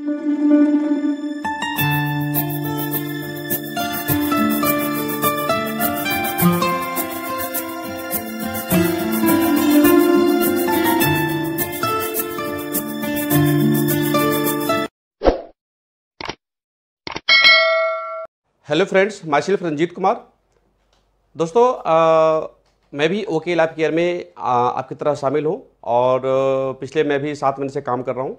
Hello friends, myself Ranjit Kumar. दोस्तों, मैं भी ओके लैब केयर में आपकी तरह शामिल हूँ और पिछले मैं भी 7 महीने से काम कर रहा हूँ।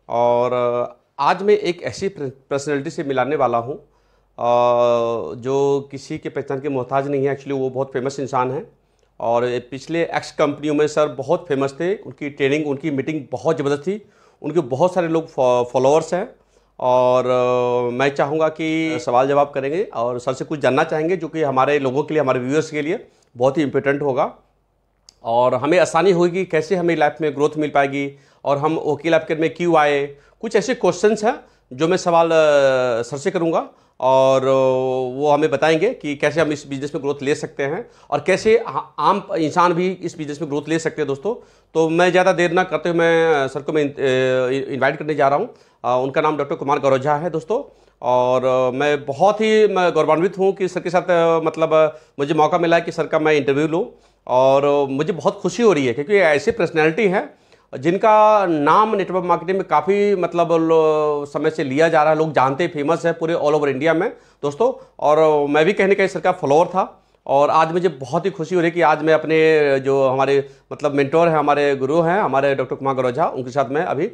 और आज मैं एक ऐसी पर्सनैलिटी से मिलाने वाला हूँ जो किसी के पहचान के मोहताज नहीं है। एक्चुअली वो बहुत फेमस इंसान है और पिछले एक्स कंपनियों में सर बहुत फेमस थे। उनकी ट्रेनिंग, उनकी मीटिंग बहुत ज़बरदस्त थी। उनके बहुत सारे लोग फॉलोअर्स हैं और मैं चाहूँगा कि सवाल जवाब करेंगे और सर से कुछ जानना चाहेंगे जो कि हमारे लोगों के लिए, हमारे व्यूअर्स के लिए बहुत ही इम्पोर्टेंट होगा और हमें आसानी होगी कैसे हमें लाइफ में ग्रोथ मिल पाएगी और हम ओके लैब केयर में क्यों आए। कुछ ऐसे क्वेश्चंस हैं जो मैं सवाल सर से करूँगा और वो हमें बताएंगे कि कैसे हम इस बिज़नेस में ग्रोथ ले सकते हैं और कैसे आम इंसान भी इस बिज़नेस में ग्रोथ ले सकते हैं। दोस्तों, तो मैं ज़्यादा देर ना करते हुए मैं सर को मैं इन्वाइट करने जा रहा हूँ। उनका नाम डॉक्टर कुमार गौरव झा है दोस्तों। और मैं बहुत ही गौरवान्वित हूँ कि सर के साथ मतलब मुझे मौका मिला है कि सर का मैं इंटरव्यू लूँ और मुझे बहुत खुशी हो रही है क्योंकि ऐसी पर्सनैलिटी है जिनका नाम नेटवर्क मार्केटिंग में काफ़ी मतलब समय से लिया जा रहा है। लोग जानते हैं, फेमस है पूरे ऑल ओवर इंडिया में दोस्तों। और मैं भी कहीं ना कहीं सर का फॉलोअर था और आज मुझे बहुत ही खुशी हो रही है कि आज मैं अपने जो हमारे मतलब मेंटोर हैं, हमारे गुरु हैं, हमारे डॉक्टर कुमार गौरव झा, उनके साथ मैं अभी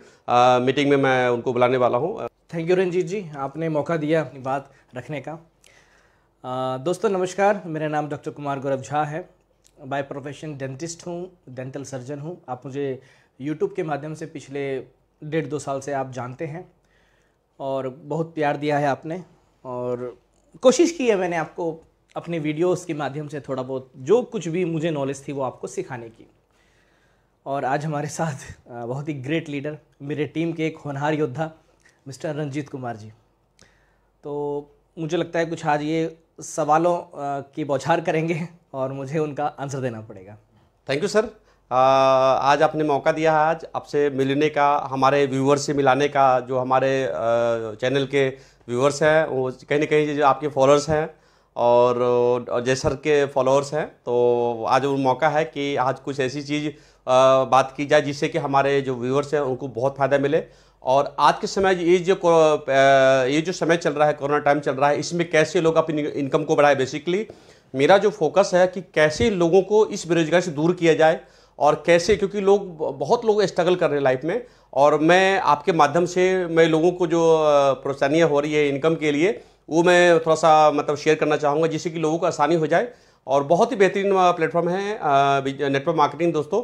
मीटिंग में मैं उनको बुलाने वाला हूँ। थैंक यू रंजीत जी, आपने मौका दिया अपनी बात रखने का। दोस्तों नमस्कार, मेरा नाम डॉक्टर कुमार गौरव झा है। बाय प्रोफेशन डेंटिस्ट हूँ, डेंटल सर्जन हूँ। आप मुझे यूट्यूब के माध्यम से पिछले 1.5-2 साल से आप जानते हैं और बहुत प्यार दिया है आपने और कोशिश की है मैंने आपको अपने वीडियोस के माध्यम से थोड़ा बहुत जो कुछ भी मुझे नॉलेज थी वो आपको सिखाने की। और आज हमारे साथ बहुत ही ग्रेट लीडर, मेरे टीम के एक होनहार योद्धा मिस्टर रंजीत कुमार जी। तो मुझे लगता है कुछ आज ये सवालों की बौछार करेंगे और मुझे उनका आंसर देना पड़ेगा। Thank you sir. आज आपने मौका दिया है आज आपसे मिलने का, हमारे व्यूअर्स से मिलाने का। जो हमारे चैनल के व्यूअर्स हैं वो कहीं ना कहीं जो आपके फॉलोअर्स हैं और जय सर के फॉलोअर्स हैं, तो आज वो मौका है कि आज कुछ ऐसी चीज़ बात की जाए जिससे कि हमारे जो व्यूअर्स हैं उनको बहुत फ़ायदा मिले। और आज के समय ये जो समय चल रहा है, कोरोना टाइम चल रहा है, इसमें कैसे लोग अपनी इनकम को बढ़ाए। बेसिकली मेरा जो फोकस है कि कैसे लोगों को इस बेरोजगारी से दूर किया जाए और कैसे, क्योंकि बहुत लोग स्ट्रगल कर रहे हैं लाइफ में और मैं आपके माध्यम से मैं लोगों को जो परेशानियाँ हो रही है इनकम के लिए वो मैं थोड़ा सा मतलब शेयर करना चाहूँगा जिससे कि लोगों को आसानी हो जाए। और बहुत ही बेहतरीन प्लेटफॉर्म है नेटवर्क मार्केटिंग दोस्तों।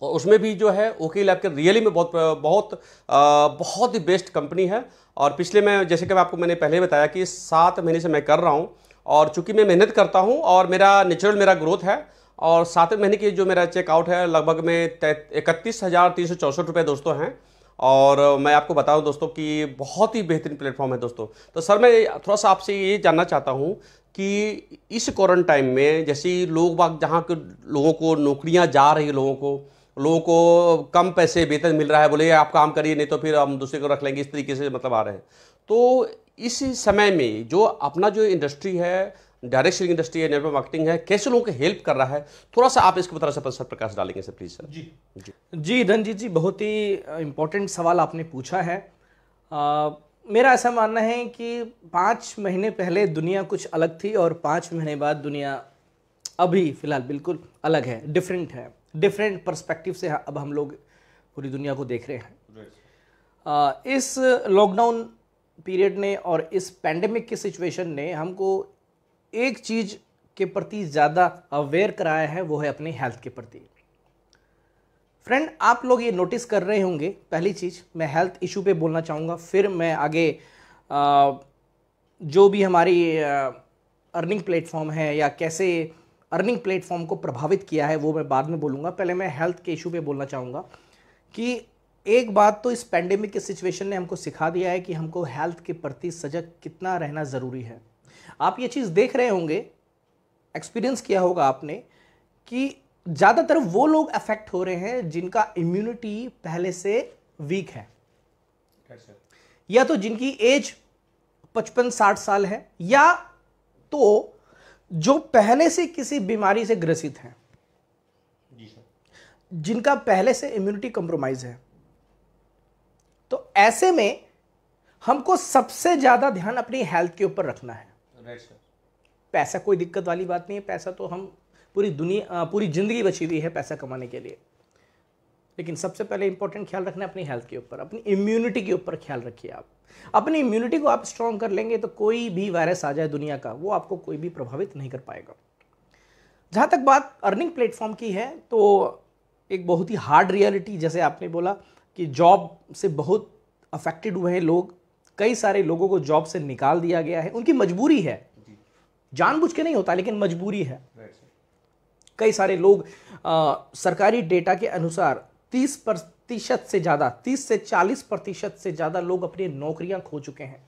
और उसमें भी जो है ओके लैब के रियली में बहुत ही बेस्ट कंपनी है। और पिछले मैं जैसे कि मैंने पहले बताया कि 7 महीने से मैं कर रहा हूँ और चूंकि मैं मेहनत करता हूँ और मेरा ग्रोथ है और 7 महीने की जो मेरा चेकआउट है लगभग में 31,364 रुपये दोस्तों हैं। और मैं आपको बताऊं दोस्तों कि बहुत ही बेहतरीन प्लेटफॉर्म है दोस्तों। तो सर मैं थोड़ा सा आपसे ये जानना चाहता हूं कि इस कोरोना टाइम में जैसे लोग बाग जहां के लोगों को नौकरियां जा रही है, लोगों को कम पैसे वेतन मिल रहा है, बोले आप काम करिए नहीं तो फिर हम दूसरे को रख लेंगे, इस तरीके से मतलब आ रहे हैं। तो इस समय में जो अपना जो इंडस्ट्री है, डायरेक्ट सेलिंग इंडस्ट्री है, नेटवर्क मार्केटिंग है, कैसे लोगों को हेल्प कर रहा है, थोड़ा सा आप इसके ऊपर सर प्रकाश डालेंगे सर प्लीज सर। जी रंजीत जी, बहुत ही इम्पोर्टेंट सवाल आपने पूछा है। मेरा ऐसा मानना है कि 5 महीने पहले दुनिया कुछ अलग थी और 5 महीने बाद दुनिया अभी फिलहाल बिल्कुल अलग है, डिफरेंट है। डिफरेंट पर्सपेक्टिव से अब हम लोग पूरी दुनिया को देख रहे हैं। इस लॉकडाउन पीरियड ने और इस पैंडेमिक की सिचुएशन ने हमको एक चीज़ के प्रति ज़्यादा अवेयर कराया है, वो है अपनी हेल्थ के प्रति। फ्रेंड, आप लोग ये नोटिस कर रहे होंगे, पहली चीज़ मैं हेल्थ इशू पे बोलना चाहूँगा, फिर मैं आगे जो भी हमारी अर्निंग प्लेटफॉर्म है या कैसे अर्निंग प्लेटफॉर्म को प्रभावित किया है वो मैं बाद में बोलूँगा। पहले मैं हेल्थ के इशू पे बोलना चाहूँगा कि एक बात तो इस पैंडेमिक के सिचुएशन ने हमको सिखा दिया है कि हमको हेल्थ के प्रति सजग कितना रहना ज़रूरी है। आप ये चीज़ देख रहे होंगे, एक्सपीरियंस किया होगा आपने कि ज़्यादातर वो लोग अफेक्ट हो रहे हैं जिनका इम्यूनिटी पहले से वीक है। या तो जिनकी एज 55-60 साल है, या तो जो पहले से किसी बीमारी से ग्रसित हैं, जिनका पहले से इम्यूनिटी कंप्रोमाइज है। तो ऐसे में हमको सबसे ज्यादा ध्यान अपनी हेल्थ के ऊपर रखना है। पैसा कोई दिक्कत वाली बात नहीं है, पैसा तो हम पूरी जिंदगी बची हुई है पैसा कमाने के लिए, लेकिन सबसे पहले इंपॉर्टेंट ख्याल रखना है अपनी हेल्थ के ऊपर, अपनी इम्यूनिटी के ऊपर ख्याल रखिए। आप अपनी इम्यूनिटी को आप स्ट्रांग कर लेंगे तो कोई भी वायरस आ जाए दुनिया का, वो आपको कोई भी प्रभावित नहीं कर पाएगा। जहां तक बात अर्निंग प्लेटफॉर्म की है, तो एक बहुत ही हार्ड रियलिटी, जैसे आपने बोला कि जॉब से बहुत अफेक्टेड हुए हैं लोग, कई सारे लोगों को जॉब से निकाल दिया गया है, उनकी मजबूरी है, जानबूझ के नहीं होता लेकिन मजबूरी है। कई सारे लोग सरकारी डेटा के अनुसार 30% से ज़्यादा, 30 से 40% से ज़्यादा लोग अपनी नौकरियां खो चुके हैं।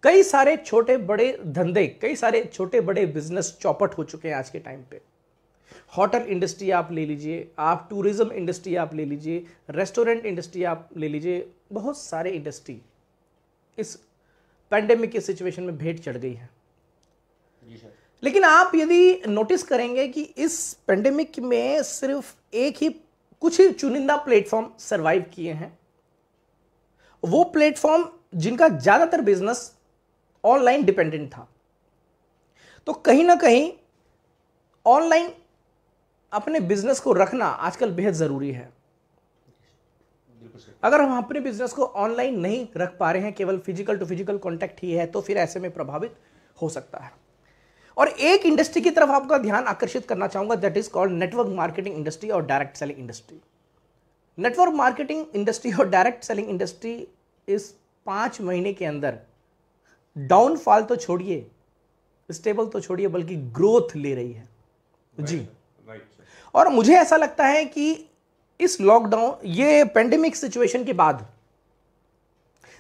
कई सारे छोटे बड़े धंधे, कई सारे छोटे बड़े बिजनेस चौपट हो चुके हैं आज के टाइम पे। होटल इंडस्ट्री आप ले लीजिए, आप टूरिज्म इंडस्ट्री आप ले लीजिए, रेस्टोरेंट इंडस्ट्री आप ले लीजिए, बहुत सारे इंडस्ट्री इस पैंडेमिक की सिचुएशन में भेंट चढ़ गई है। लेकिन आप यदि नोटिस करेंगे कि इस पैंडेमिक में सिर्फ एक ही कुछ ही चुनिंदा प्लेटफॉर्म सरवाइव किए हैं, वो प्लेटफॉर्म जिनका ज्यादातर बिजनेस ऑनलाइन डिपेंडेंट था। तो कहीं ना कहीं ऑनलाइन अपने बिजनेस को रखना आजकल बेहद जरूरी है। अगर हम अपने बिजनेस को ऑनलाइन नहीं रख पा रहे हैं, केवल फिजिकल टू फिजिकल कांटेक्ट ही है, तो फिर ऐसे में प्रभावित हो सकता है। और एक इंडस्ट्री की तरफ आपका ध्यान आकर्षित करना चाहूंगा, that is called network marketing industry और direct selling industry. Network marketing industry और डायरेक्ट सेलिंग इंडस्ट्री इस 5 महीने के अंदर डाउनफॉल तो छोड़िए, स्टेबल तो छोड़िए, बल्कि ग्रोथ ले रही है जी। और मुझे ऐसा लगता है कि इस लॉकडाउन, ये पेंडेमिक सिचुएशन के बाद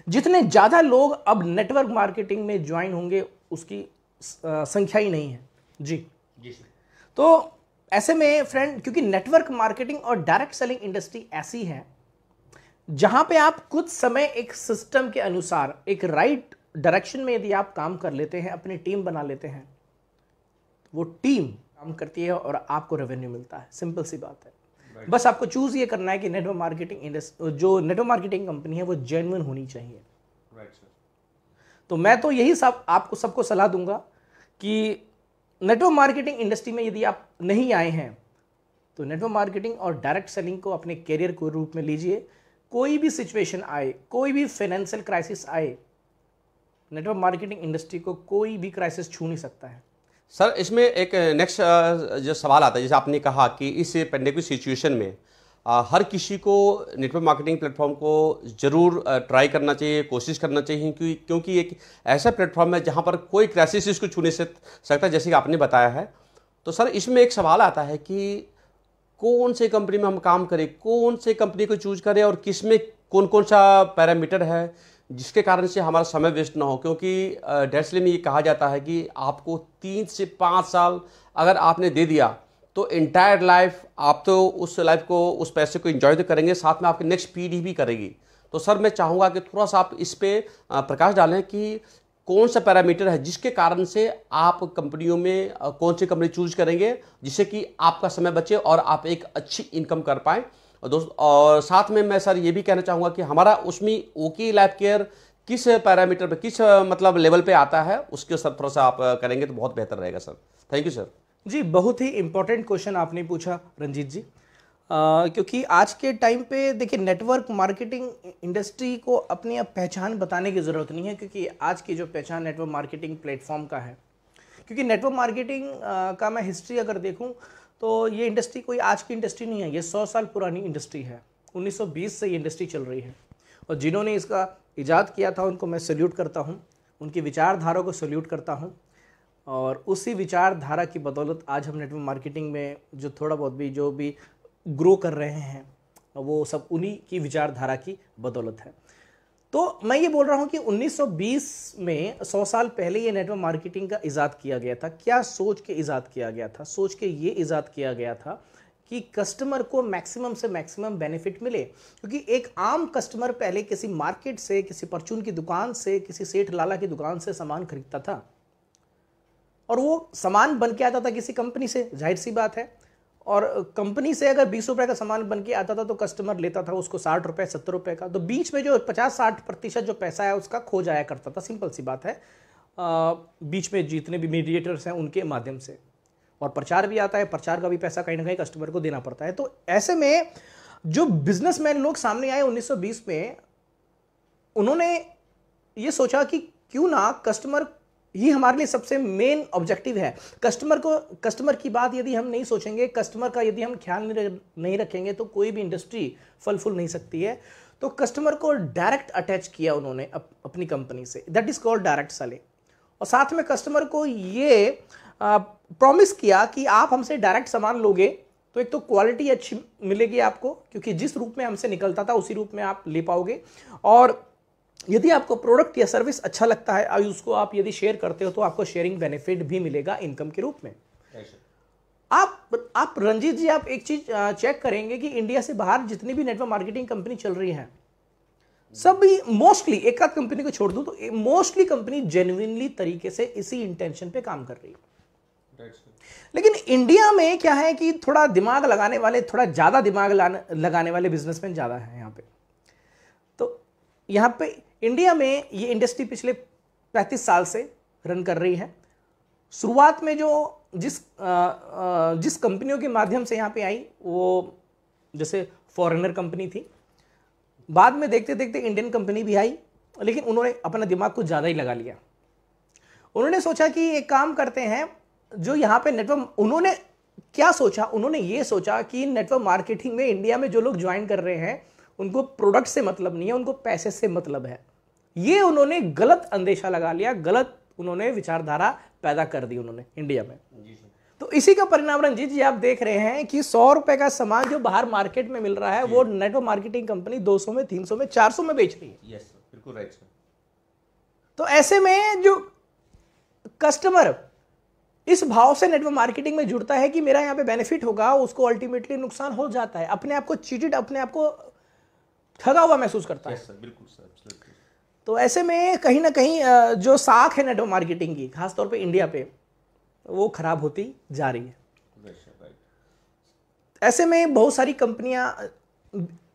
जितने ज्यादा लोग अब नेटवर्क मार्केटिंग में ज्वाइन होंगे उसकी संख्या ही नहीं है जी। तो ऐसे में फ्रेंड, क्योंकि नेटवर्क मार्केटिंग और डायरेक्ट सेलिंग इंडस्ट्री ऐसी है जहां पे आप कुछ समय एक सिस्टम के अनुसार एक राइट डायरेक्शन में यदि आप काम कर लेते हैं, अपनी टीम बना लेते हैं, वो टीम काम करती है और आपको रेवेन्यू मिलता है। सिंपल सी बात है। बस आपको चूज ये करना है कि नेटवर्क मार्केटिंग इंडस्ट्री, जो नेटवर्क मार्केटिंग कंपनी है, वो जेन्युइन होनी चाहिए। तो मैं तो यही सब आपको सबको सलाह दूंगा कि नेटवर्क मार्केटिंग इंडस्ट्री में यदि आप नहीं आए हैं तो नेटवर्क मार्केटिंग और डायरेक्ट सेलिंग को अपने कैरियर के रूप में लीजिए। कोई भी सिचुएशन आए, कोई भी फाइनेंशियल क्राइसिस आए, नेटवर्क मार्केटिंग इंडस्ट्री को कोई भी क्राइसिस छू नहीं सकता है। सर, इसमें एक नेक्स्ट जो सवाल आता है, जैसे आपने कहा कि इस पेंडेमिक सिचुएशन में हर किसी को नेटवर्क मार्केटिंग प्लेटफॉर्म को ज़रूर ट्राई करना चाहिए, कोशिश करना चाहिए, क्योंकि एक ऐसा प्लेटफॉर्म है जहां पर कोई क्राइसिस इसको छू नहीं सकता, जैसे कि आपने बताया है। तो सर, इसमें एक सवाल आता है कि कौन से कंपनी में हम काम करें, कौन से कंपनी को चूज करें और किस में कौन कौन सा पैरामीटर है जिसके कारण से हमारा समय वेस्ट ना हो। क्योंकि डेस्ले में ये कहा जाता है कि आपको 3 से 5 साल अगर आपने दे दिया तो एंटायर लाइफ आप तो उस लाइफ को, उस पैसे को एंजॉय तो करेंगे, साथ में आपकी नेक्स्ट पीढ़ी भी करेगी। तो सर, मैं चाहूँगा कि थोड़ा सा आप इस पर प्रकाश डालें कि कौन सा पैरामीटर है जिसके कारण से आप कंपनियों में कौन सी कंपनी चूज करेंगे जिससे कि आपका समय बचे और आप एक अच्छी इनकम कर पाएँ। और साथ में मैं सर ये भी कहना चाहूँगा कि हमारा उसमें ओके लाइफ केयर किस पैरामीटर पे, किस मतलब लेवल पे आता है, उसके सर थोड़ा सा आप करेंगे तो बहुत बेहतर रहेगा सर। Thank you sir. जी, बहुत ही इंपॉर्टेंट क्वेश्चन आपने पूछा रंजीत जी, क्योंकि आज के टाइम पे देखिए नेटवर्क मार्केटिंग इंडस्ट्री को अपनी अब पहचान बताने की ज़रूरत नहीं है, क्योंकि आज की जो पहचान नेटवर्क मार्केटिंग प्लेटफॉर्म का है, क्योंकि नेटवर्क मार्केटिंग का मैं हिस्ट्री अगर देखूं तो ये इंडस्ट्री कोई आज की इंडस्ट्री नहीं है, ये 100 साल पुरानी इंडस्ट्री है। 1920 से ये इंडस्ट्री चल रही है और जिन्होंने इसका इजाद किया था उनको मैं सल्यूट करता हूँ, उनकी विचारधारा को सल्यूट करता हूँ। और उसी विचारधारा की बदौलत आज हम नेटवर्क मार्केटिंग में जो थोड़ा बहुत भी जो भी ग्रो कर रहे हैं वो सब उन्हीं की विचारधारा की बदौलत है। तो मैं ये बोल रहा हूँ कि 1920 में 100 साल पहले ये नेटवर्क मार्केटिंग का इजाद किया गया था। क्या सोच के इजाद किया गया था? सोच के ये इजाद किया गया था कि कस्टमर को मैक्सिमम से मैक्सिमम बेनिफिट मिले, क्योंकि एक आम कस्टमर पहले किसी मार्केट से, किसी परचून की दुकान से, किसी सेठ लाला की दुकान से सामान खरीदता था और वो सामान बन के आता था किसी कंपनी से, जाहिर सी बात है। और कंपनी से अगर 20 रुपए का सामान बन के आता था तो कस्टमर लेता था उसको 60 रुपए 70 रुपए का, तो बीच में जो 50-60% जो पैसा है उसका खो जाया करता था। सिंपल सी बात है, बीच में जितने भी मीडिएटर्स हैं उनके माध्यम से, और प्रचार भी आता है, प्रचार का भी पैसा कहीं ना कहीं कस्टमर को देना पड़ता है। तो ऐसे में जो बिजनेसमैन लोग सामने आए 1920 में, उन्होंने ये सोचा कि क्यों ना कस्टमर ही हमारे लिए सबसे मेन ऑब्जेक्टिव है। कस्टमर की बात यदि हम नहीं सोचेंगे, कस्टमर का यदि हम ख्याल नहीं रखेंगे तो कोई भी इंडस्ट्री फल फूल नहीं सकती है। तो कस्टमर को डायरेक्ट अटैच किया उन्होंने अपनी कंपनी से, that is called direct selling. और साथ में कस्टमर को ये प्रॉमिस किया कि आप हमसे डायरेक्ट सामान लोगे तो एक तो क्वालिटी अच्छी मिलेगी आपको, क्योंकि जिस रूप में हमसे निकलता था उसी रूप में आप ले पाओगे, और यदि आपको प्रोडक्ट या सर्विस अच्छा लगता है और उसको आप यदि शेयर करते हो तो आपको शेयरिंग बेनिफिट भी मिलेगा इनकम के रूप में। आप रंजीत जी, आप एक चीज चेक करेंगे कि इंडिया से बाहर जितनी भी नेटवर्क मार्केटिंग कंपनी चल रही है, सभी मोस्टली, एक आध कंपनी को छोड़ दूं तो मोस्टली कंपनी जेन्युइनली तरीके से इसी इंटेंशन पे काम कर रही है। लेकिन इंडिया में क्या है कि थोड़ा दिमाग लगाने वाले, थोड़ा ज्यादा दिमाग लगाने वाले बिजनेसमैन ज्यादा है यहाँ पे। तो यहाँ पे इंडिया में ये इंडस्ट्री पिछले 35 साल से रन कर रही है। शुरुआत में जो जिस कंपनियों के माध्यम से यहाँ पे आई वो जैसे फॉरेनर कंपनी थी, बाद में देखते देखते इंडियन कंपनी भी आई, लेकिन उन्होंने अपना दिमाग कुछ ज़्यादा ही लगा लिया। उन्होंने सोचा कि एक काम करते हैं, जो यहाँ पे नेटवर्क, उन्होंने क्या सोचा, उन्होंने ये सोचा कि नेटवर्क मार्केटिंग में इंडिया में जो लोग ज्वाइन कर रहे हैं उनको प्रोडक्ट से मतलब नहीं है, उनको पैसे से मतलब है। ये उन्होंने गलत अंदेशा लगा लिया, गलत उन्होंने विचारधारा पैदा कर दी उन्होंने इंडिया में। तो इसी का परिणाम रंजीत जी आप देख रहे हैं कि 100 रुपए का सामान जो बाहर मार्केट में मिल रहा है वो नेटवर्क मार्केटिंग कंपनी 200 में, 300 में, 400 में बेच रही है। यस सर, बिल्कुल राइट सर। तो ऐसे में जो कस्टमर इस भाव से नेटवर्क मार्केटिंग में जुड़ता है कि मेरा यहाँ पे बेनिफिट होगा, उसको अल्टीमेटली नुकसान हो जाता है, अपने आप को चीटेड, अपने आप को ठगा हुआ महसूस करता है। सर, बिल्कुल सर, absolutely। तो ऐसे में कहीं ना कहीं जो साख है नेटवर्क मार्केटिंग की, खासतौर पे इंडिया पे, वो खराब होती जा रही है। ऐसे में बहुत सारी कंपनियां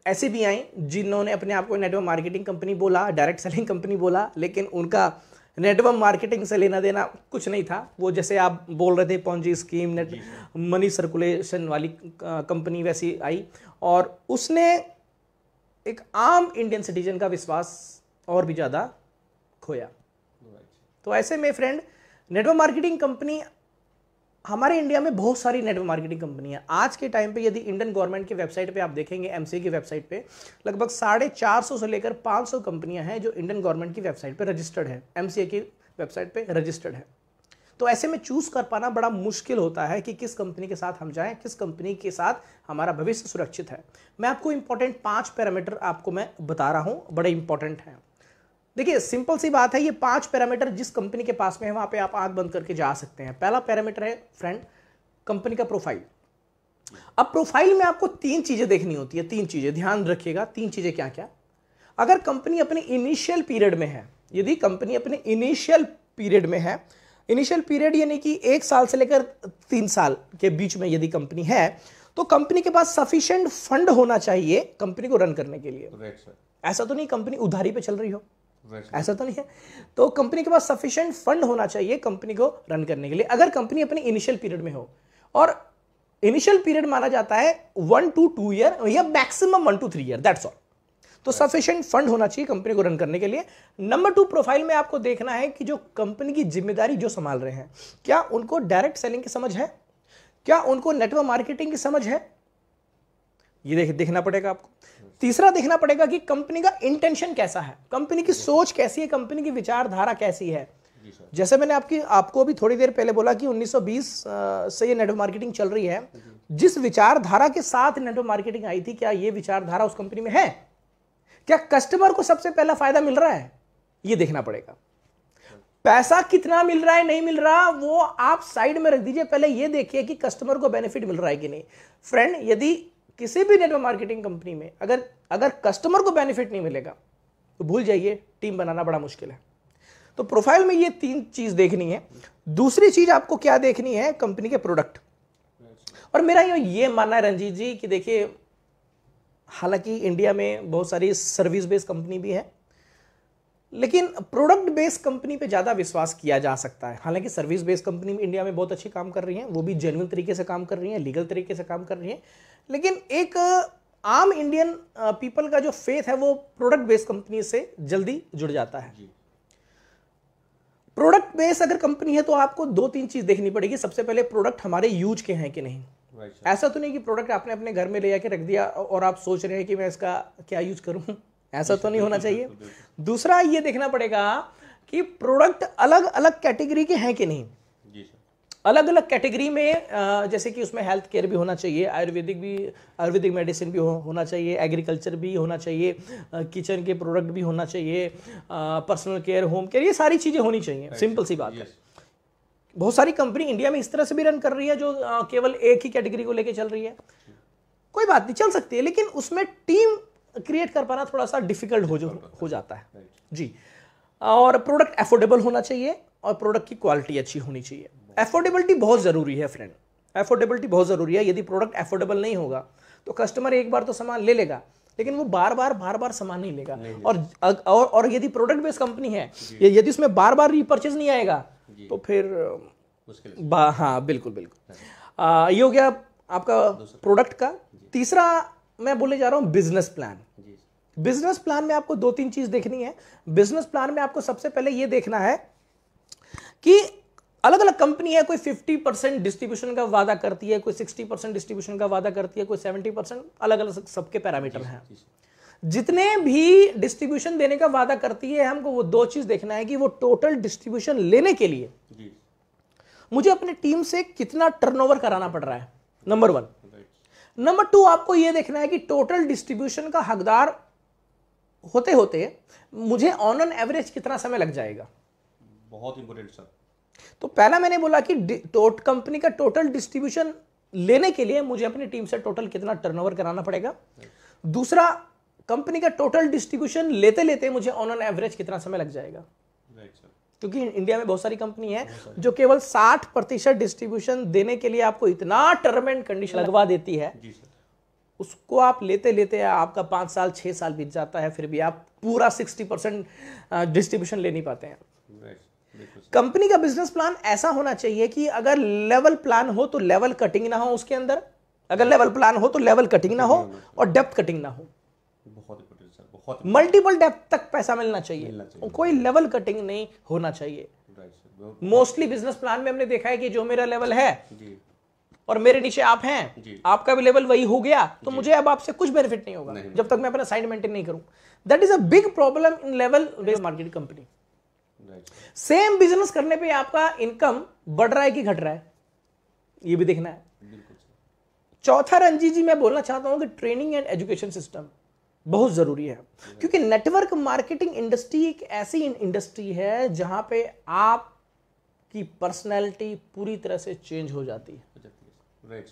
ऐसे भी आई जिन्होंने अपने आप को नेटवर्क मार्केटिंग कंपनी बोला, डायरेक्ट सेलिंग कंपनी बोला, लेकिन उनका नेटवर्क मार्केटिंग से लेना देना कुछ नहीं था। वो जैसे आप बोल रहे थे Ponzi scheme, net money circulation वाली कंपनी वैसी आई, और उसने एक आम इंडियन सिटीजन का विश्वास और भी ज़्यादा खोया। तो ऐसे में फ्रेंड, नेटवर्क मार्केटिंग कंपनी, हमारे इंडिया में बहुत सारी नेटवर्क मार्केटिंग कंपनी है। आज के टाइम पे यदि इंडियन गवर्नमेंट की वेबसाइट पे आप देखेंगे, एमसीए की वेबसाइट पे लगभग 450 से लेकर 500 कंपनियां हैं जो इंडियन गवर्नमेंट की वेबसाइट पे रजिस्टर्ड है, एमसीए की वेबसाइट पे रजिस्टर्ड है। तो ऐसे में चूज कर पाना बड़ा मुश्किल होता है कि किस कंपनी के साथ हम जाएं, किस कंपनी के साथ हमारा भविष्य सुरक्षित है। मैं आपको इंपॉर्टेंट 5 पैरामीटर आपको मैं बता रहा हूं, बड़े इंपॉर्टेंट हैं। देखिए सिंपल सी बात है, ये 5 पैरामीटर जिस कंपनी के पास में है वहां पे आप आंख बंद करके जा सकते हैं। पहला पैरामीटर है फ्रेंड, कंपनी का प्रोफाइल। अब प्रोफाइल में आपको 3 चीजें देखनी होती है, 3 चीजें ध्यान रखिएगा। 3 चीजें क्या क्या? अगर कंपनी अपने इनिशियल पीरियड में है, यदि कंपनी अपने इनिशियल पीरियड में है, इनिशियल पीरियड यानी कि 1 साल से लेकर 3 साल के बीच में यदि कंपनी है, तो कंपनी के पास सफिशिएंट फंड होना चाहिए कंपनी को रन करने के लिए। ऐसा तो नहीं कंपनी उधारी पे चल रही हो, ऐसा तो नहीं है। तो कंपनी के पास सफिशिएंट फंड होना चाहिए कंपनी को रन करने के लिए, अगर कंपनी अपने इनिशियल पीरियड में हो। और इनिशियल पीरियड माना जाता है 1 to 2 ईयर या maximum 1 to 3 year, that's all. तो सफिशिएंट फंड होना चाहिए कंपनी को रन करने के लिए। नंबर 2, प्रोफाइल में आपको देखना है कि जो कंपनी की जिम्मेदारी जो संभाल रहे हैं, क्या उनको डायरेक्ट सेलिंग की समझ है, क्या उनको नेटवर्क मार्केटिंग की समझ है, ये देखना पड़ेगा आपको। तीसरा देखना पड़ेगा कि कंपनी का इंटेंशन कैसा है, कंपनी की सोच कैसी है, कंपनी की विचारधारा कैसी है। जैसे मैंने आपको अभी थोड़ी देर पहले बोला कि 1920 से ये नेटवर्क मार्केटिंग चल रही है, जिस विचारधारा के साथ नेटवर्क मार्केटिंग आई थी, क्या ये विचारधारा उस कंपनी में है, क्या कस्टमर को सबसे पहला फायदा मिल रहा है, ये देखना पड़ेगा। पैसा कितना मिल रहा है नहीं मिल रहा वो आप साइड में रख दीजिए, पहले ये देखिए कि कस्टमर को बेनिफिट मिल रहा है कि नहीं। फ्रेंड, यदि किसी भी नेटवर्क मार्केटिंग कंपनी में अगर कस्टमर को बेनिफिट नहीं मिलेगा तो भूल जाइए, टीम बनाना बड़ा मुश्किल है। तो प्रोफाइल में ये 3 चीज देखनी है। दूसरी चीज आपको क्या देखनी है, कंपनी के प्रोडक्ट। और मेरा ये मानना है रंजीत जी कि देखिए, हालांकि इंडिया में बहुत सारी सर्विस बेस्ड कंपनी भी है, लेकिन प्रोडक्ट बेस्ड कंपनी पे ज़्यादा विश्वास किया जा सकता है। हालांकि सर्विस बेस्ड कंपनी इंडिया में बहुत अच्छी काम कर रही हैं, वो भी जेन्युइन तरीके से काम कर रही हैं, लीगल तरीके से काम कर रही हैं, लेकिन एक आम इंडियन पीपल का जो फेथ है वो प्रोडक्ट बेस्ड कंपनी से जल्दी जुड़ जाता है। प्रोडक्ट बेस्ड अगर कंपनी है तो आपको 2-3 चीज देखनी पड़ेगी। सबसे पहले, प्रोडक्ट हमारे यूज के हैं कि नहीं। ऐसा तो नहीं कि प्रोडक्ट आपने अपने घर में ले जाके रख दिया और आप सोच रहे हैं कि मैं इसका क्या यूज करूं, ऐसा तो नहीं होना चाहिए। दूसरा, ये देखना पड़ेगा कि प्रोडक्ट अलग अलग कैटेगरी के हैं कि नहीं। अलग अलग कैटेगरी में जैसे कि उसमें हेल्थ केयर भी होना चाहिए, आयुर्वेदिक मेडिसिन भी होना चाहिए, एग्रीकल्चर भी होना चाहिए, किचन के प्रोडक्ट भी होना चाहिए, पर्सनल केयर, होम केयर, ये सारी चीज़ें होनी चाहिए। सिंपल सी बात है। बहुत सारी कंपनी इंडिया में इस तरह से भी रन कर रही है जो केवल एक ही कैटेगरी को लेकर चल रही है। कोई बात नहीं, चल सकती है, लेकिन उसमें टीम क्रिएट कर पाना थोड़ा सा डिफिकल्ट हो जाता है जी। और प्रोडक्ट अफोर्डेबल होना चाहिए और प्रोडक्ट की क्वालिटी अच्छी होनी चाहिए। अफोर्डेबिलिटी बहुत ज़रूरी है फ्रेंड, अफोर्डेबिलिटी बहुत ज़रूरी है। यदि प्रोडक्ट अफोर्डेबल नहीं होगा तो कस्टमर एक बार तो सामान ले लेगा, लेकिन वो बार बार सामान नहीं लेगा। और यदि प्रोडक्ट बेस्ड कंपनी है, यदि उसमें बार बार रीपर्चेज नहीं आएगा तो फिर हाँ, बिल्कुल। ये हो गया आपका प्रोडक्ट का। तीसरा मैं बोले जा रहा हूँ बिजनेस प्लान। बिजनेस प्लान में आपको 2-3 चीज देखनी है। बिजनेस प्लान में आपको सबसे पहले ये देखना है कि अलग अलग कंपनी है, कोई 50% डिस्ट्रीब्यूशन का वादा करती है, कोई 60% डिस्ट्रीब्यूशन का वादा करती है, कोई 70%, अलग अलग सबके पैरामीटर हैं। जितने भी डिस्ट्रीब्यूशन देने का वादा करती है, हमको वो 2 चीज देखना है कि वो टोटल डिस्ट्रीब्यूशन लेने के लिए मुझे अपनी टीम से कितना टर्नओवर कराना पड़ रहा है, नंबर 1। नंबर 2, आपको यह देखना है कि टोटल डिस्ट्रीब्यूशन का हकदार होते होते मुझे ऑन एन एवरेज कितना समय लग जाएगा। बहुत इंपॉर्टेंट सर। तो पहला मैंने बोला कि कंपनी का टोटल डिस्ट्रीब्यूशन लेने के लिए मुझे अपनी टीम से टोटल कितना टर्नओवर कराना पड़ेगा। दूसरा, कंपनी का टोटल डिस्ट्रीब्यूशन लेते लेते मुझे ऑन एन एवरेज कितना समय लग जाएगा। क्योंकि इंडिया में बहुत सारी कंपनी है जो केवल 60% डिस्ट्रीब्यूशन देने के लिए आपको इतना टर्म एंड कंडीशन लगवा देती है, उसको आप लेते लेते आपका 5 साल 6 साल बीत जाता है, फिर भी आप पूरा 60% डिस्ट्रीब्यूशन ले नहीं पाते हैं। कंपनी का बिजनेस प्लान ऐसा होना चाहिए कि अगर लेवल प्लान हो तो लेवल कटिंग ना हो उसके अंदर, अगर लेवल प्लान हो तो लेवल कटिंग ना हो और डेप्थ कटिंग ना हो। मल्टीपल डेप्थ तक पैसा मिलना चाहिए, कोई लेवल कटिंग नहीं होना चाहिए। मोस्टली बिजनेस प्लान में हमने देखा है कि जो मेरा लेवल है और मेरे नीचे आप हैं, आपका भी लेवल वही हो गया, तो मुझे अब आपसे कुछ बेनिफिट नहीं होगा जब तक मैं अपना साइड मेंटेन नहीं करूं। That is a big problem in level based marketing company. Same business करने पे आपका इनकम बढ़ रहा है कि घट रहा है, ये भी देखना है। चौथा रंजीत जी, मैं बोलना चाहता हूं कि ट्रेनिंग एंड एजुकेशन सिस्टम बहुत जरूरी है, क्योंकि नेटवर्क मार्केटिंग इंडस्ट्री एक ऐसी इंडस्ट्री है जहां पे आपकी पर्सनैलिटी पूरी तरह से चेंज हो जाती है।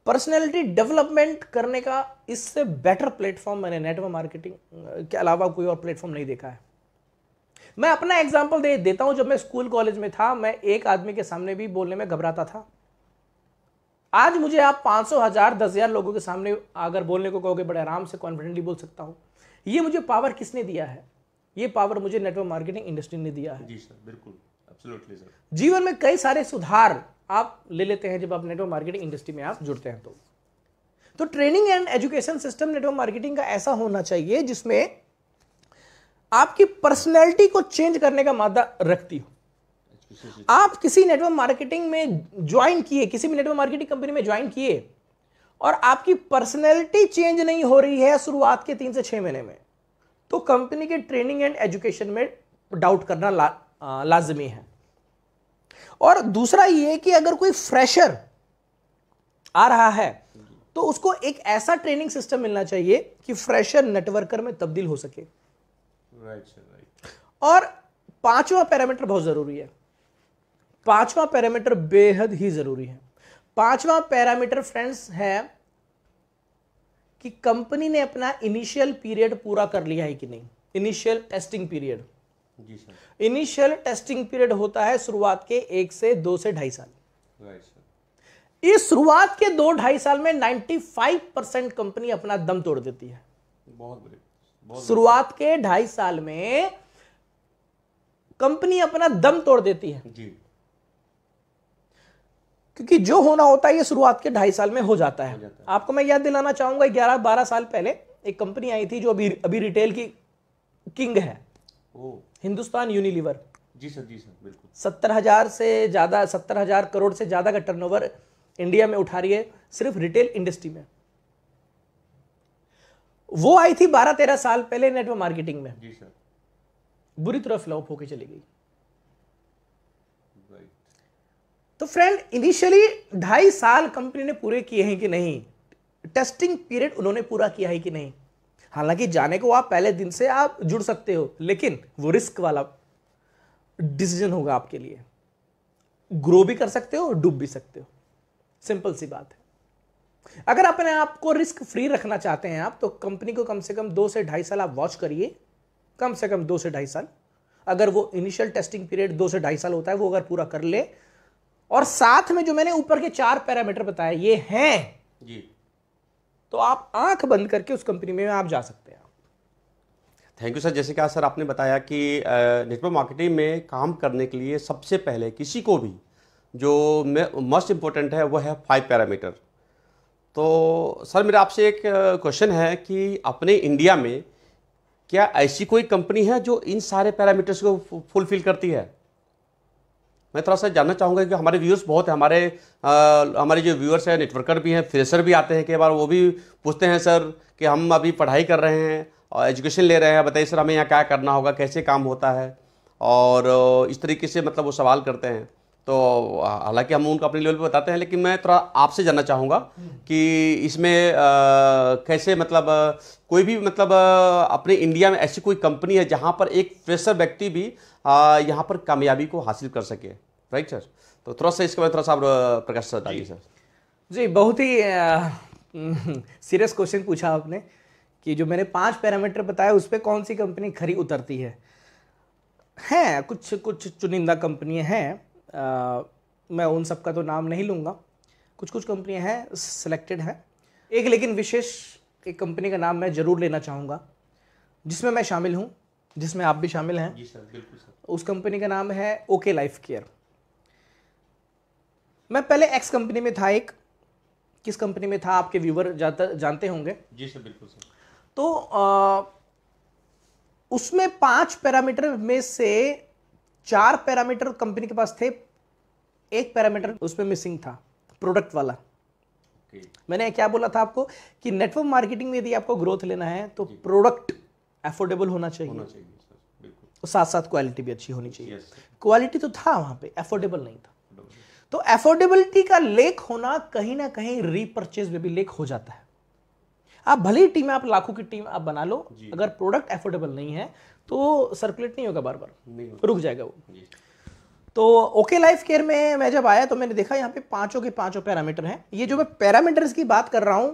पर्सनैलिटी डेवलपमेंट करने का इससे बेटर प्लेटफॉर्म मैंने नेटवर्क मार्केटिंग के अलावा कोई और प्लेटफॉर्म नहीं देखा है। मैं अपना एग्जांपल देता हूं। जब मैं स्कूल कॉलेज में था, मैं एक आदमी के सामने भी बोलने में घबराता था। आज मुझे आप 500, 1000, 10,000 लोगों के सामने अगर बोलने को कहोगे, बड़े आराम से कॉन्फिडेंटली बोल सकता हूं। ये मुझे पावर किसने दिया है? ये पावर मुझे नेटवर्क मार्केटिंग इंडस्ट्री ने दिया है। जी सर, बिल्कुल, एब्सोल्युटली सर। जीवन में कई सारे सुधार आप ले लेते हैं जब आप नेटवर्क मार्केटिंग इंडस्ट्री में आप जुड़ते हैं। तो training and education system network marketing का ऐसा होना चाहिए जिसमें आपकी पर्सनैलिटी को चेंज करने का मादा रखती हो। आप किसी नेटवर्क मार्केटिंग में ज्वाइन किए, किसी भी नेटवर्क मार्केटिंग कंपनी में ज्वाइन किए और आपकी पर्सनैलिटी चेंज नहीं हो रही है शुरुआत के 3 से 6 महीने में, तो कंपनी के ट्रेनिंग एंड एजुकेशन में डाउट करना लाजमी है। और दूसरा ये कि अगर कोई फ्रेशर आ रहा है तो उसको एक ऐसा ट्रेनिंग सिस्टम मिलना चाहिए कि फ्रेशर नेटवर्कर में तब्दील हो सके। Right sir, right. और पांचवा पैरामीटर बहुत जरूरी है। पांचवा पैरामीटर बेहद ही जरूरी है। पांचवा पैरामीटर फ्रेंड्स है कि कंपनी ने अपना इनिशियल पीरियड पूरा कर लिया है कि नहीं। Initial testing period. जी सर। इनिशियल टेस्टिंग पीरियड होता है शुरुआत के 1 से 2 से 2.5 साल। Right sir. इस शुरुआत के 2-2.5 साल में 95% कंपनी अपना दम तोड़ देती है। बहुत बड़े। शुरुआत के 2.5 साल में कंपनी अपना दम तोड़ देती है, जी। क्योंकि जो होना होता है ये शुरुआत के 2.5 साल में हो जाता है। आपको मैं याद दिलाना चाहूंगा 11-12 साल पहले एक कंपनी आई थी जो अभी रिटेल की किंग है, हिंदुस्तान यूनिलीवर। जी सर, जी सर, बिल्कुल। 70,000 करोड़ से ज्यादा का टर्नओवर इंडिया में उठा रही है सिर्फ रिटेल इंडस्ट्री में। वो आई थी 12-13 साल पहले नेटवर्क मार्केटिंग में। जी सर। बुरी तरह फ्लॉप होकर चली गई। तो फ्रेंड इनिशियली 2.5 साल कंपनी ने पूरे किए हैं कि नहीं, टेस्टिंग पीरियड उन्होंने पूरा किया है कि नहीं। हालांकि जाने को आप पहले दिन से आप जुड़ सकते हो, लेकिन वो रिस्क वाला डिसीजन होगा आपके लिए। ग्रो भी कर सकते हो, डूब भी सकते हो, सिंपल सी बात है। अगर अपने आप को रिस्क फ्री रखना चाहते हैं आप, तो कंपनी को कम से कम 2 से 2.5 साल आप वॉच करिए। कम से कम 2 से 2.5 साल। अगर वो इनिशियल टेस्टिंग पीरियड 2 से 2.5 साल होता है, वो अगर पूरा कर ले, और साथ में जो मैंने ऊपर के 4 पैरामीटर बताए ये हैं जी, तो आप आंख बंद करके उस कंपनी में आप जा सकते हैं। Thank you sir. जैसे कि सर आपने बताया कि नेटवर्क मार्केटिंग में काम करने के लिए सबसे पहले किसी को भी जो मोस्ट इम्पोर्टेंट है वो है 5 पैरामीटर। तो सर मेरा आपसे एक क्वेश्चन है कि अपने इंडिया में क्या ऐसी कोई कंपनी है जो इन सारे पैरामीटर्स को फुलफिल करती है? मैं थोड़ा सा जानना चाहूँगा कि हमारे व्यूअर्स बहुत हैं, हमारे जो व्यूअर्स हैं नेटवर्कर भी हैं, फ्रेशर भी आते हैं, कई बार वो भी पूछते हैं सर कि हम अभी पढ़ाई कर रहे हैं और एजुकेशन ले रहे हैं, बताइए सर हमें यहाँ क्या करना होगा, कैसे काम होता है, और इस तरीके से मतलब वो सवाल करते हैं। तो हालांकि हम उनको अपने लेवल पे बताते हैं, लेकिन मैं थोड़ा आपसे जानना चाहूँगा कि इसमें कैसे मतलब कोई भी मतलब अपने इंडिया में ऐसी कोई कंपनी है जहाँ पर एक फ्रेशर व्यक्ति भी यहाँ पर कामयाबी को हासिल कर सके, राइट सर? तो थोड़ा सा इसके बारे में थोड़ा सा आप प्रकाश डालिए सर। जी, बहुत ही सीरियस क्वेश्चन पूछा आपने कि जो मैंने 5 पैरामीटर बताया उस पर कौन सी कंपनी खरी उतरती है। कुछ चुनिंदा कंपनियां हैं, मैं उन सब का तो नाम नहीं लूँगा। कुछ कंपनियां हैं, सिलेक्टेड हैं। एक लेकिन विशेष एक कंपनी का नाम मैं ज़रूर लेना चाहूँगा, जिसमें मैं शामिल हूँ, जिसमें आप भी शामिल हैं। जी सर, बिल्कुल सर। उस कंपनी का नाम है ओके लाइफ केयर। मैं पहले एक्स कंपनी में था। एक किस कंपनी में था आपके व्यूवर जानते होंगे। जी सर, बिल्कुल सर। तो उसमें 5 पैरामीटर में से 4 पैरामीटर कंपनी के पास थे, एक पैरामीटर उसमें मिसिंग था, प्रोडक्ट वाला। मैंने क्या बोला था आपको कि नेटवर्क मार्केटिंग में यदि आपको ग्रोथ लेना है तो प्रोडक्ट अफोर्डेबल होना चाहिए सर, बिल्कुल। और साथ साथ क्वालिटी भी अच्छी होनी चाहिए। Yes sir. क्वालिटी तो था वहां पे, अफोर्डेबल नहीं था। तो अफोर्डेबिलिटी का लेक होना कहीं ना कहीं रीपरचेज में भी लेक हो जाता है। आप भले ही टीम, आप लाखों की टीम आप बना लो, अगर प्रोडक्ट अफोर्डेबल नहीं है तो सर्कुलेट नहीं होगा, बार बार रुक जाएगा वो। तो ओके लाइफ केयर में मैं जब आया तो मैंने देखा यहाँ पे 5 के 5 पैरामीटर हैं। ये जो मैं पैरामीटर्स की बात कर रहा हूं,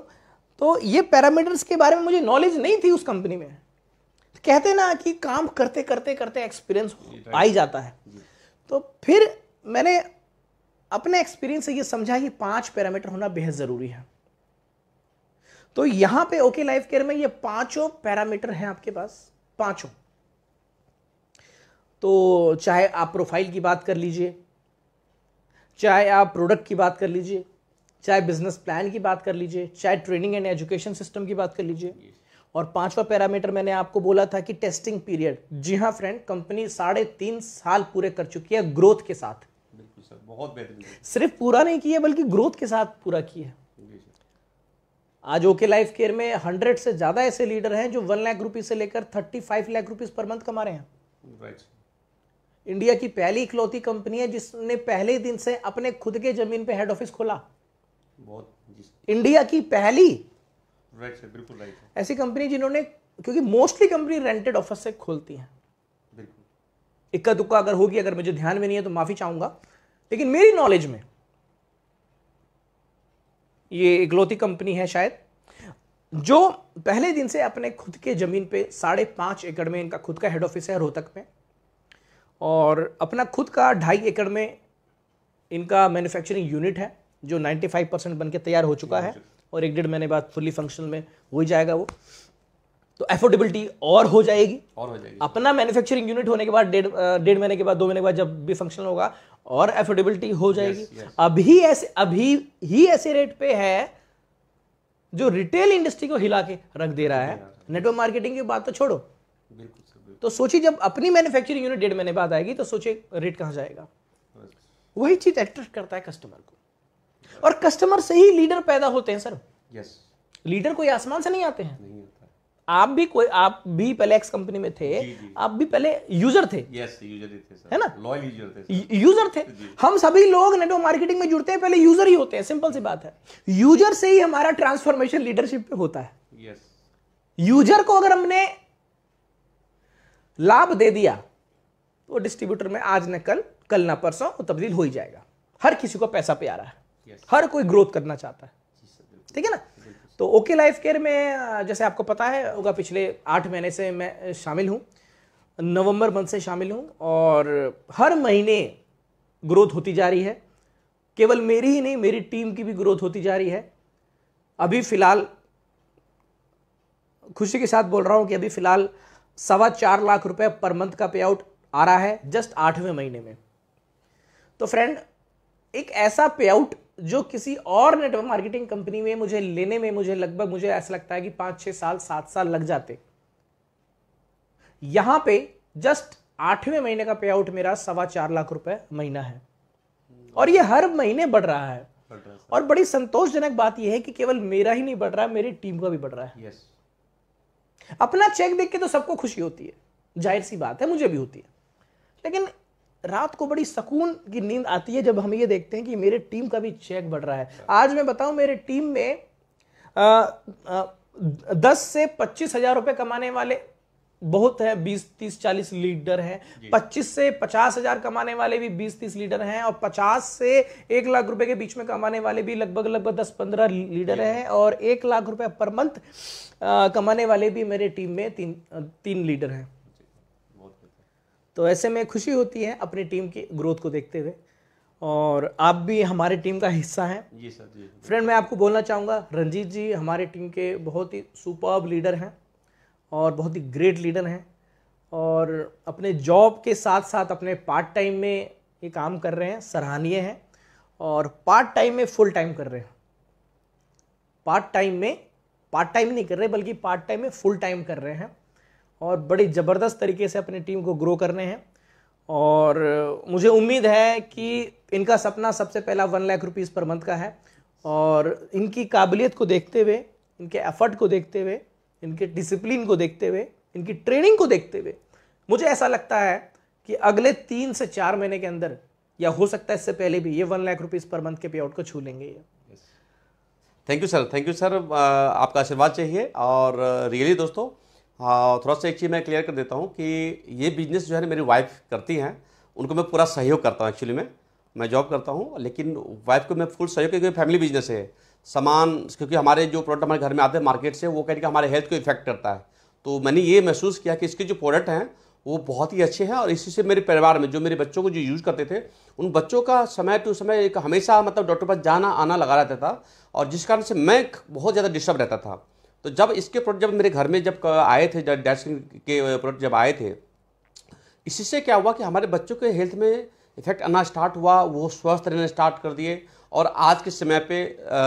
तो ये पैरामीटर्स के बारे में मुझे नॉलेज नहीं थी उस कंपनी में। कहते ना कि काम करते करते करते एक्सपीरियंस आ ही जाता है। तो फिर मैंने अपने एक्सपीरियंस से ये समझा कि 5 पैरामीटर होना बेहद जरूरी है। तो यहां पे ओके लाइफ केयर में ये 5 पैरामीटर हैं आपके पास, 5। तो चाहे आप प्रोफाइल की बात कर लीजिए, चाहे आप प्रोडक्ट की बात कर लीजिए, चाहे बिजनेस प्लान की बात कर लीजिए, चाहे ट्रेनिंग एंड एजुकेशन सिस्टम की बात कर लीजिए, और 5वां पैरामीटर मैंने आपको बोला था कि टेस्टिंग पीरियड। जी हाँ फ्रेंड, कंपनी 3.5 साल पूरे कर चुकी है ग्रोथ के साथ। बिल्कुल सर, बहुत बेहतरीन। सिर्फ पूरा नहीं किया बल्कि ग्रोथ के साथ पूरा किया है। आज ओके लाइफ केयर में 100 से ज्यादा ऐसे लीडर हैं जो 1 लाख रुपीज से लेकर 35 लाख रुपीज पर मंथ कमा रहे हैं। राइट। इंडिया की पहली इकलौती कंपनी है जिसने पहले दिन से अपने खुद के जमीन पे हेड ऑफिस खोला। बहुत जी। इंडिया की पहली। राइट सर, बिल्कुल राइट। ऐसी कंपनी जिन्होंने, क्योंकि मोस्टली कंपनी रेंटेड ऑफिस से खोलती हैं, बिल्कुल। इक्का दुक्का अगर होगी, अगर मुझे ध्यान में नहीं है तो माफी चाहूंगा, लेकिन मेरी नॉलेज में ये इकलौती कंपनी है शायद जो पहले दिन से अपने खुद के जमीन पे 5.5 एकड़ में, इनका खुद का हेड ऑफिस है रोहतक में, और अपना खुद का 2.5 एकड़ में इनका मैन्युफैक्चरिंग यूनिट है जो 95% बन के तैयार हो चुका है और 1-1.5 महीने बाद फुल्ली फंक्शनल में हो ही जाएगा वो। तो एफोर्डेबिलिटी और हो जाएगी, अपना मैन्युफैक्चरिंग यूनिट होने के बाद 1.5 महीने के बाद, 2 महीने के बाद जब भी फंक्शनल होगा और एफोर्डेबिलिटी हो जाएगी। अभी ही ऐसे रेट पे है जो रिटेल इंडस्ट्री को हिला के रख दे रहा है। नेटवर्क मार्केटिंग की बात तो छोड़ो, तो सोचिए जब अपनी मैन्युफैक्चरिंग यूनिट 1.5 महीने बाद आएगी तो सोचिए रेट कहां जाएगा। वही चीज अट्रैक्ट करता है कस्टमर को, और कस्टमर से ही लीडर पैदा होते हैं सर। लीडर कोई आसमान से नहीं आते हैं। आप भी पहले एक्स कंपनी में थे, आप भी पहले यूजर थे, है ना, लॉयल यूजर थे। हम सभी लोग नेटवर्क मार्केटिंग में जुड़ते हैं पहले यूजर ही होते हैं, सिंपल सी बात है। यूजर से ही हमारा ट्रांसफॉर्मेशन लीडरशिप पे होता है। यूजर को अगर हमने लाभ दे दिया तो डिस्ट्रीब्यूटर में आज न कल ना परसों वो तब्दील हो ही जाएगा। हर किसी को पैसा प्यारा है, हर कोई ग्रोथ करना चाहता है, ठीक है ना। तो ओके लाइफ केयर में जैसे आपको पता है होगा, पिछले 8 महीने से मैं शामिल हूं, नवंबर मंथ से शामिल हूं, और हर महीने ग्रोथ होती जा रही है। केवल मेरी ही नहीं, मेरी टीम की भी ग्रोथ होती जा रही है। अभी फिलहाल खुशी के साथ बोल रहा हूं कि अभी फिलहाल 4.25 लाख रुपए पर मंथ का पे आउट आ रहा है जस्ट 8वें महीने में। तो फ्रेंड, एक ऐसा पे आउट जो किसी और नेटवर्क मार्केटिंग कंपनी में मुझे लेने में मुझे ऐसा लगता है कि 5-6 साल 7 साल लग जाते, यहां पे जस्ट 8वें महीने का पे आउट मेरा 4.25 लाख रुपए महीना है, और ये हर महीने बढ़ रहा है। और बड़ी संतोषजनक बात यह है कि केवल मेरा ही नहीं बढ़ रहा है, मेरी टीम का भी बढ़ रहा है। अपना चेक देख के तो सबको खुशी होती है, जाहिर सी बात है, मुझे भी होती है, लेकिन रात को बड़ी सुकून की नींद आती है जब हम ये देखते हैं कि मेरे टीम का भी चेक बढ़ रहा है। आज मैं बताऊं, मेरे टीम में 10 से 25 हजार रुपए कमाने वाले बहुत है, 20-30-40 लीडर हैं। 25 से 50 हजार कमाने वाले भी 20-30 लीडर हैं, और 50 से 1 लाख रुपए के बीच में कमाने वाले भी लगभग 10-15 लीडर हैं, और 1 लाख रुपए पर मंथ कमाने वाले भी मेरे टीम में 3 लीडर हैं। तो ऐसे में खुशी होती है अपनी टीम की ग्रोथ को देखते हुए, और आप भी हमारे टीम का हिस्सा हैं। जी सर, जी फ्रेंड, मैं आपको बोलना चाहूँगा, रंजीत जी हमारे टीम के बहुत ही सुपर्ब लीडर हैं और बहुत ही ग्रेट लीडर हैं, और अपने जॉब के साथ साथ अपने पार्ट टाइम में ये काम कर रहे हैं, सराहनीय है। और पार्ट टाइम में फुल टाइम कर रहे हैं, पार्ट टाइम नहीं कर रहे बल्कि पार्ट टाइम में फुल टाइम कर रहे हैं, और बड़ी ज़बरदस्त तरीके से अपनी टीम को ग्रो करने हैं। और मुझे उम्मीद है कि इनका सपना सबसे पहला 1 लाख रुपीज़ पर मंथ का है, और इनकी काबिलियत को देखते हुए, इनके एफर्ट को देखते हुए, इनके डिसिप्लिन को देखते हुए, इनकी ट्रेनिंग को देखते हुए मुझे ऐसा लगता है कि अगले 3 से 4 महीने के अंदर, या हो सकता है इससे पहले भी, ये 1 लाख रुपीज़ पर मंथ के पे आउट को छू लेंगे ये। थैंक यू सर, आपका आशीर्वाद चाहिए। और रियली दोस्तों, थोड़ा सा एक चीज़ मैं क्लियर कर देता हूँ कि ये बिजनेस जो है मेरी वाइफ करती हैं, उनको मैं पूरा सहयोग करता हूँ। एक्चुअली मैं जॉब करता हूँ, लेकिन वाइफ को मैं फुल सहयोग, क्योंकि फैमिली बिजनेस है। सामान, क्योंकि हमारे जो प्रोडक्ट हमारे घर में आते हैं मार्केट से, वो कहीं कि हमारे हेल्थ को इफेक्ट करता है। तो मैंने ये महसूस किया कि इसके जो प्रोडक्ट हैं वो बहुत ही अच्छे हैं, और इसी से मेरे परिवार में जो मेरे बच्चों को जो यूज़ करते थे, उन बच्चों का समय टू समय एक हमेशा मतलब डॉक्टर पास जाना आना लगा रहता था, और जिस कारण से मैं बहुत ज़्यादा डिस्टर्ब रहता था। तो जब इसके प्रोडक्ट जब मेरे घर में जब आए थे, जब डैश के प्रोडक्ट जब आए थे, इसी से क्या हुआ कि हमारे बच्चों के हेल्थ में इफेक्ट आना स्टार्ट हुआ, वो स्वस्थ रहना स्टार्ट कर दिए। और आज के समय पे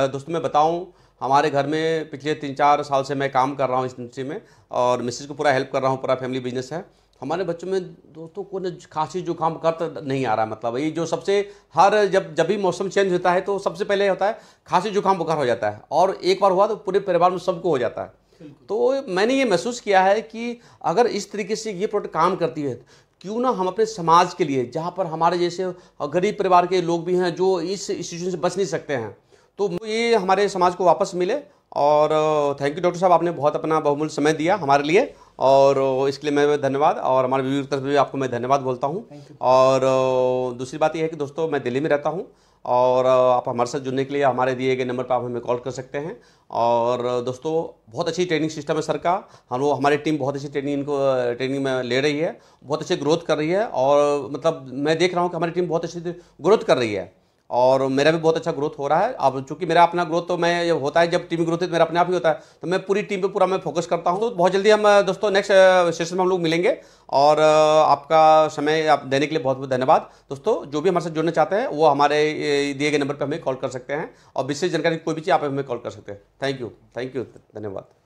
दोस्तों मैं बताऊं, हमारे घर में पिछले 3-4 साल से मैं काम कर रहा हूं इस इंडस्ट्री में, और मिसेज को पूरा हेल्प कर रहा हूं, पूरा फैमिली बिजनेस है। हमारे बच्चों में दोस्तों को खांसी जुकाम कर नहीं आ रहा, मतलब ये जो सबसे जब भी मौसम चेंज होता है तो सबसे पहले होता है खांसी जुकाम बुखार हो जाता है, और एक बार हुआ तो पूरे परिवार में सबको हो जाता है। तो मैंने ये महसूस किया है कि अगर इस तरीके से ये प्रोडक्ट काम करती है, क्यों ना हम अपने समाज के लिए, जहाँ पर हमारे जैसे गरीब परिवार के लोग भी हैं जो इस सिचुएशन से बच नहीं सकते हैं, तो ये हमारे समाज को वापस मिले और थैंक यू डॉक्टर साहब, आपने बहुत अपना बहुमूल्य समय दिया हमारे लिए, और इसके लिए मैं धन्यवाद, और हमारे व्यूअर की तरफ से भी आपको मैं धन्यवाद बोलता हूँ। और दूसरी बात यह है कि दोस्तों, मैं दिल्ली में रहता हूँ, और आप हमारे साथ जुड़ने के लिए हमारे दिए गए नंबर पर आप हमें कॉल कर सकते हैं। और दोस्तों, बहुत अच्छी ट्रेनिंग सिस्टम है सर का, हमारी टीम बहुत अच्छी ट्रेनिंग में ले रही है, बहुत अच्छी ग्रोथ कर रही है, और मतलब मैं देख रहा हूँ कि हमारी टीम बहुत अच्छी ग्रोथ कर रही है, और मेरा भी बहुत अच्छा ग्रोथ हो रहा है। अब चूंकि मेरा अपना ग्रोथ तो मैं होता है, जब टीम ग्रोथ है तो मेरा अपने आप ही होता है, तो मैं पूरी टीम पे पूरा मैं फोकस करता हूँ। तो बहुत जल्दी हम दोस्तों नेक्स्ट सेशन में हम लोग मिलेंगे, और आपका समय आप देने के लिए बहुत बहुत धन्यवाद। दोस्तों, जो भी हमारे साथ जुड़ना चाहते हैं वो हमारे दिए गए नंबर पर हमें कॉल कर सकते हैं, और विशेष जानकारी कोई भी चीज़ आप हमें कॉल कर सकते हैं। थैंक यू, धन्यवाद।